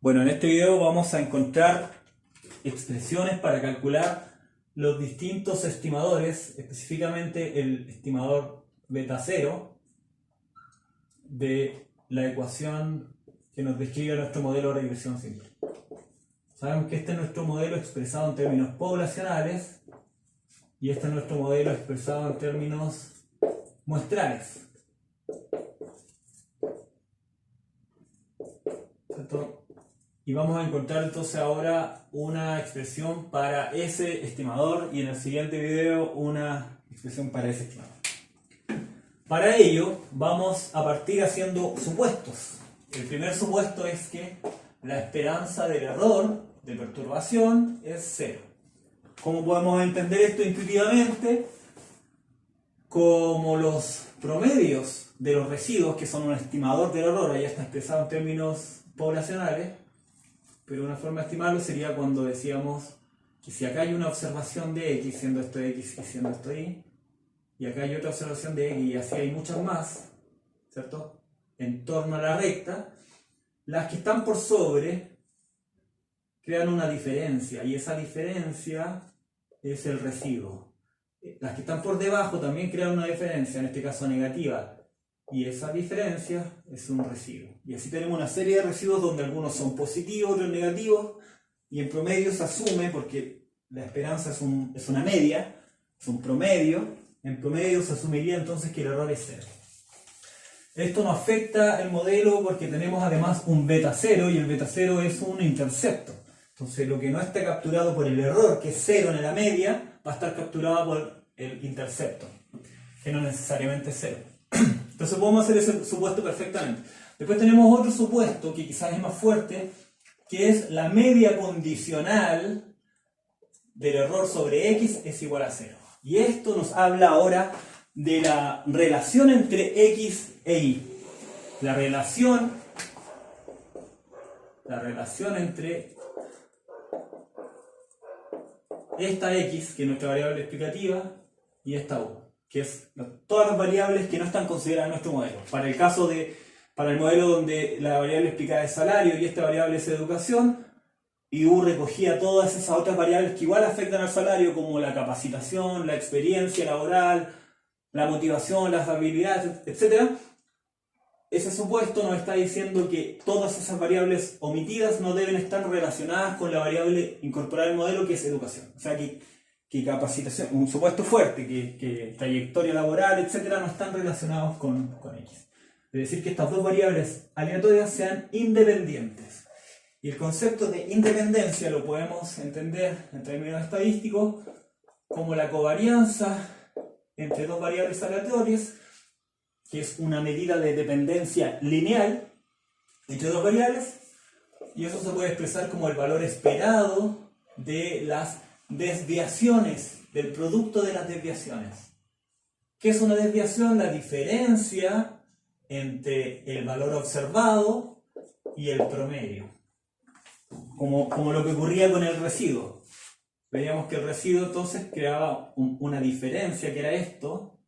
Bueno, en este video vamos a encontrar expresiones para calcular los distintos estimadores, específicamente el estimador beta 0 de la ecuación que nos describe nuestro modelo de regresión simple. Sabemos que este es nuestro modelo expresado en términos poblacionales y este es nuestro modelo expresado en términos muestrales. ¿Cierto? Y vamos a encontrar entonces ahora una expresión para ese estimador y en el siguiente video una expresión para ese estimador. Para ello vamos a partir haciendo supuestos. El primer supuesto es que la esperanza del error de perturbación es 0. ¿Cómo podemos entender esto intuitivamente? Como los promedios de los residuos, que son un estimador del error, ahí está expresado en términos poblacionales, pero una forma de estimarlo sería cuando decíamos que si acá hay una observación de X, siendo esto X y siendo esto Y, y acá hay otra observación de X y así hay muchas más, ¿cierto? En torno a la recta, las que están por sobre crean una diferencia y esa diferencia es el residuo. Las que están por debajo también crean una diferencia, en este caso negativa, y esa diferencia es un residuo. Y así tenemos una serie de residuos donde algunos son positivos, otros negativos, y en promedio se asume, porque la esperanza es una media, es un promedio, en promedio se asumiría entonces que el error es 0. Esto no afecta el modelo porque tenemos además un beta 0 y el beta 0 es un intercepto. Entonces lo que no está capturado por el error, que es 0 en la media, va a estar capturado por el intercepto, que no necesariamente es 0. Entonces podemos hacer ese supuesto perfectamente. Después tenemos otro supuesto que quizás es más fuerte, que es la media condicional del error sobre X es igual a 0. Y esto nos habla ahora de la relación entre X e Y. La relación entre esta X, que es nuestra variable explicativa, y esta U, que es todas las variables que no están consideradas en nuestro modelo. Para el modelo donde la variable explicada es salario y esta variable es educación, y U recogía todas esas otras variables que igual afectan al salario, como la capacitación, la experiencia laboral, la motivación, las habilidades, etc. Ese supuesto nos está diciendo que todas esas variables omitidas no deben estar relacionadas con la variable incorporada al modelo, que es educación. O sea que capacitación, un supuesto fuerte, que trayectoria laboral, etc. no están relacionados con X. Es decir, que estas dos variables aleatorias sean independientes. Y el concepto de independencia lo podemos entender en términos estadísticos como la covarianza entre dos variables aleatorias, que es una medida de dependencia lineal entre dos variables, y eso se puede expresar como el valor esperado de las desviaciones, del producto de las desviaciones. ¿Qué es una desviación? La diferencia entre el valor observado y el promedio. Como lo que ocurría con el residuo. Veíamos que el residuo entonces creaba una diferencia, que era esto,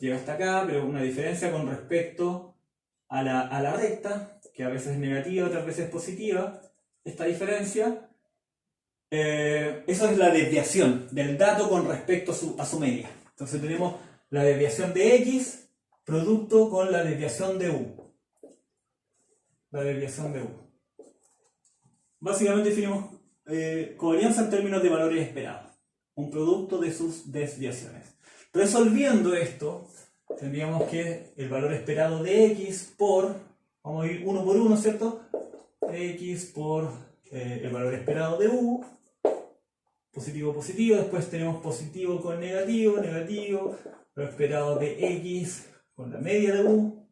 llega hasta acá, pero una diferencia con respecto a la recta, que a veces es negativa, otras veces es positiva. Esta diferencia, eso es la desviación del dato con respecto a su media. Entonces tenemos la desviación de X, producto con la desviación de U. La desviación de U. Básicamente definimos covarianza en términos de valores esperados, un producto de sus desviaciones. Resolviendo esto, tendríamos que el valor esperado de X por, vamos a ir uno por uno, ¿cierto? X por el valor esperado de U, positivo, positivo, después tenemos positivo con negativo, negativo, valor esperado de X con la media de U,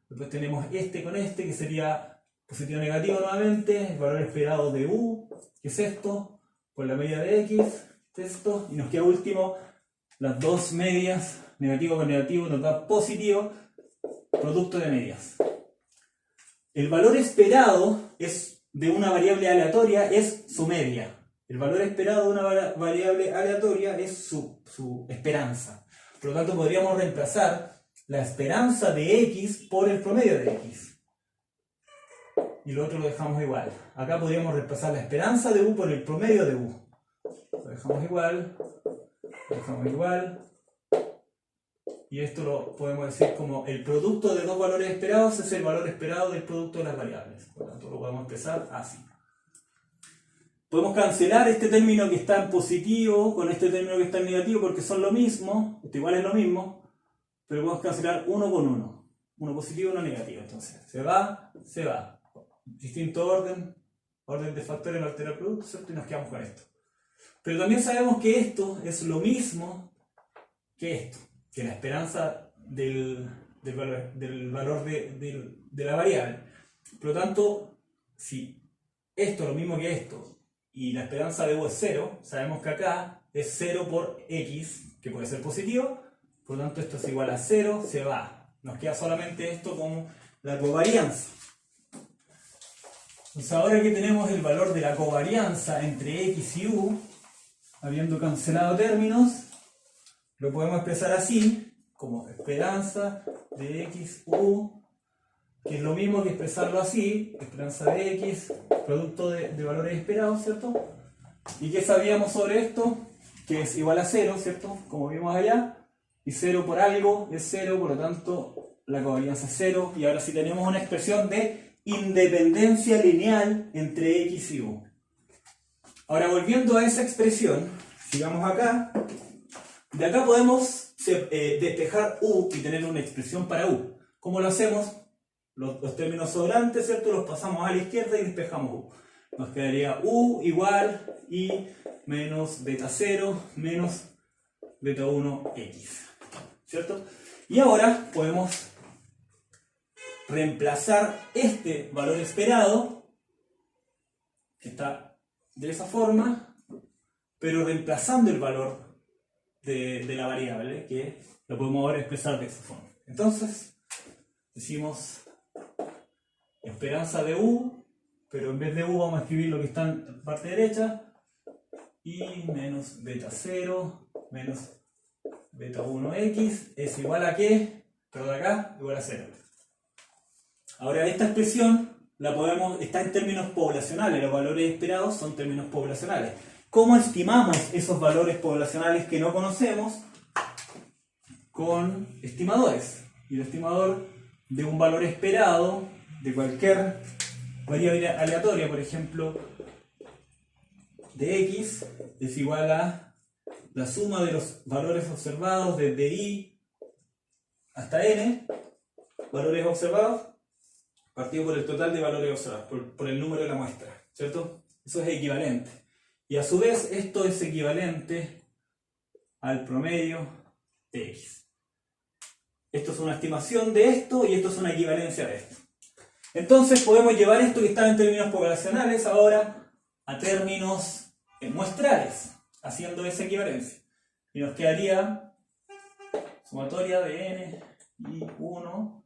después tenemos este con este, que sería positivo negativo nuevamente, el valor esperado de U, que es esto, por la media de X, esto, y nos queda último las dos medias, negativo con negativo nos da positivo, producto de medias. El valor esperado de una variable aleatoria es su media. El valor esperado de una variable aleatoria es su esperanza. Por lo tanto podríamos reemplazar la esperanza de X por el promedio de X. y lo otro lo dejamos igual. Acá podríamos reemplazar la esperanza de U por el promedio de U. Lo dejamos igual, lo dejamos igual. Y esto lo podemos decir como el producto de dos valores esperados es el valor esperado del producto de las variables. Por lo tanto, lo podemos expresar así. Podemos cancelar este término que está en positivo con este término que está en negativo porque son lo mismo. Esto igual es lo mismo. Pero podemos cancelar uno con uno. Uno positivo y uno negativo. Entonces, se va, se va. Distinto orden. Orden de factores no altera el producto, ¿cierto? Y nos quedamos con esto. Pero también sabemos que esto es lo mismo que esto. Que la esperanza del valor de la variable. Por lo tanto, si esto es lo mismo que esto y la esperanza de U es 0, sabemos que acá es 0 por X, que puede ser positivo, por lo tanto esto es igual a 0, se va. Nos queda solamente esto como la covarianza. Entonces ahora que tenemos el valor de la covarianza entre X y U, habiendo cancelado términos, lo podemos expresar así, como esperanza de X U, que es lo mismo que expresarlo así, esperanza de X, producto de valores esperados, ¿cierto? ¿Y qué sabíamos sobre esto? Que es igual a 0, ¿cierto? Como vimos allá, y 0 por algo es 0, por lo tanto la covarianza es 0, y ahora sí tenemos una expresión de independencia lineal entre X y U. Ahora volviendo a esa expresión, sigamos acá. De acá podemos despejar U y tener una expresión para U. ¿Cómo lo hacemos? Los términos sobrantes, ¿cierto? Los pasamos a la izquierda y despejamos U. Nos quedaría U igual I menos beta 0 menos beta 1 X. ¿Cierto? Y ahora podemos reemplazar este valor esperado, que está de esa forma, pero reemplazando el valor de la variable, que lo podemos ahora expresar de esa forma. Entonces, decimos esperanza de U, pero en vez de U vamos a escribir lo que está en la parte derecha, y menos beta 0 menos beta 1x es igual a ¿qué? Pero de acá, igual a 0. Ahora esta expresión está en términos poblacionales, los valores esperados son términos poblacionales. ¿Cómo estimamos esos valores poblacionales que no conocemos? Con estimadores. Y el estimador de un valor esperado de cualquier variable aleatoria, por ejemplo, de X, es igual a la suma de los valores observados desde I hasta N, valores observados, partido por el total de valores observados, por el número de la muestra, ¿cierto? Eso es equivalente. Y a su vez, esto es equivalente al promedio de X. Esto es una estimación de esto y esto es una equivalencia de esto. Entonces podemos llevar esto que está en términos poblacionales ahora a términos muestrales, haciendo esa equivalencia. Y nos quedaría sumatoria de n y 1.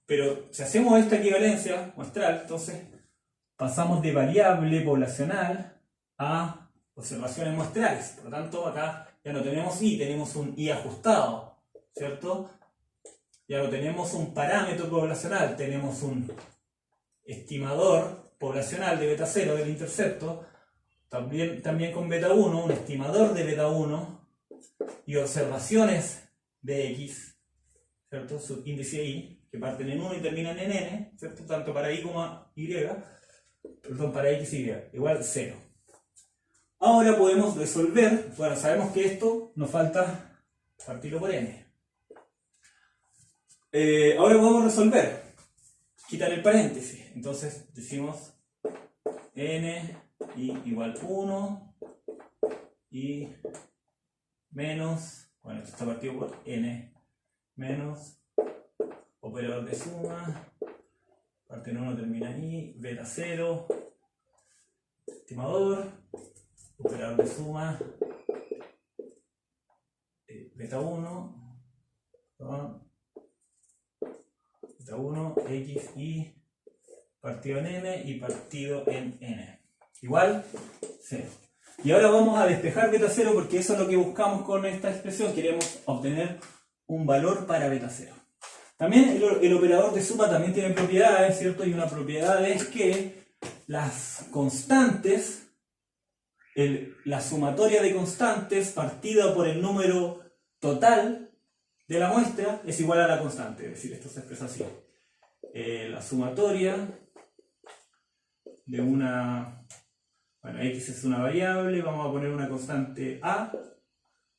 Pero si hacemos esta equivalencia muestral, entonces pasamos de variable poblacional a observaciones muestrales. Por lo tanto, acá ya no tenemos I, tenemos un I ajustado, ¿cierto? Ya no tenemos un parámetro poblacional, tenemos un estimador poblacional de beta 0 del intercepto, también con beta 1, un estimador de beta 1 y observaciones de X, ¿cierto? Subíndice I, que parten en 1 y terminan en N, ¿cierto? Tanto para I como Y, perdón, para X y Y, igual 0. Ahora podemos resolver, bueno, sabemos que esto nos falta partirlo por N. Ahora podemos resolver, quitar el paréntesis, entonces decimos N y igual 1 y menos, bueno, esto está partido por N, menos operador de suma, parte en 1 termina en I, beta 0, estimador, operador de suma, beta 1, perdón, beta 1, X, Y, partido en M y partido en N. Igual 0. Y ahora vamos a despejar beta 0 porque eso es lo que buscamos con esta expresión. Queremos obtener un valor para beta 0. También el operador de suma también tiene propiedades, ¿cierto? Y una propiedad es que las constantes, la sumatoria de constantes partida por el número total de la muestra es igual a la constante. Es decir, esto se expresa así. La sumatoria de una... Bueno, x es una variable, vamos a poner una constante a.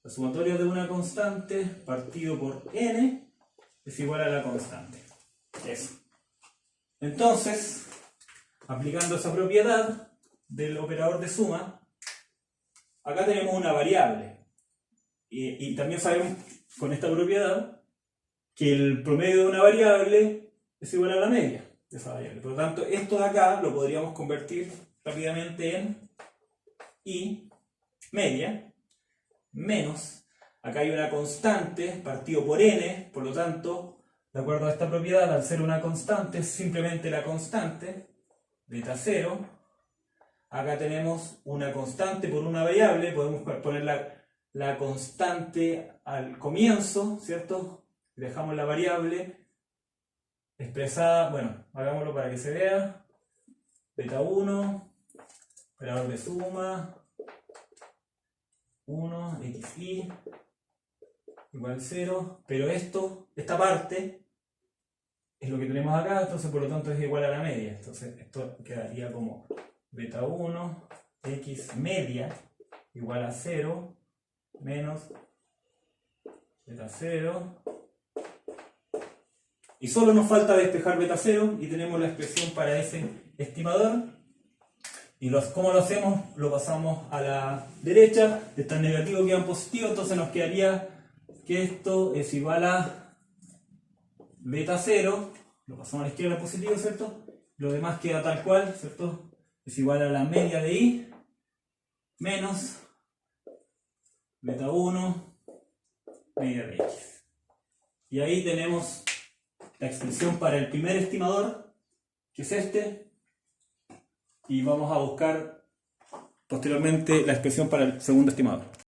La sumatoria de una constante partido por n es igual a la constante. Eso. Entonces, aplicando esa propiedad del operador de suma, acá tenemos una variable. Y también sabemos con esta propiedad que el promedio de una variable es igual a la media de esa variable. Por lo tanto, esto de acá lo podríamos convertir rápidamente en y media menos, acá hay una constante partido por n, por lo tanto, de acuerdo a esta propiedad, al ser una constante, es simplemente la constante, beta 0. Acá tenemos una constante por una variable, podemos poner la constante al comienzo, ¿cierto? Dejamos la variable expresada, bueno, hagámoslo para que se vea, beta 1, operador de suma, 1, xy, igual 0, pero esta parte es lo que tenemos acá, entonces por lo tanto es igual a la media, entonces esto quedaría como beta 1, x media, igual a 0, menos beta 0, y solo nos falta despejar beta 0, y tenemos la expresión para ese estimador. Y ¿cómo lo hacemos? Lo pasamos a la derecha, está en negativo, queda en positivo, entonces nos quedaría que esto es igual a beta 0, lo pasamos a la izquierda en positivo, ¿cierto? Lo demás queda tal cual, ¿cierto? Es igual a la media de y menos beta 1 media de x. Y ahí tenemos la expresión para el primer estimador, que es este, y vamos a buscar posteriormente la expresión para el segundo estimador.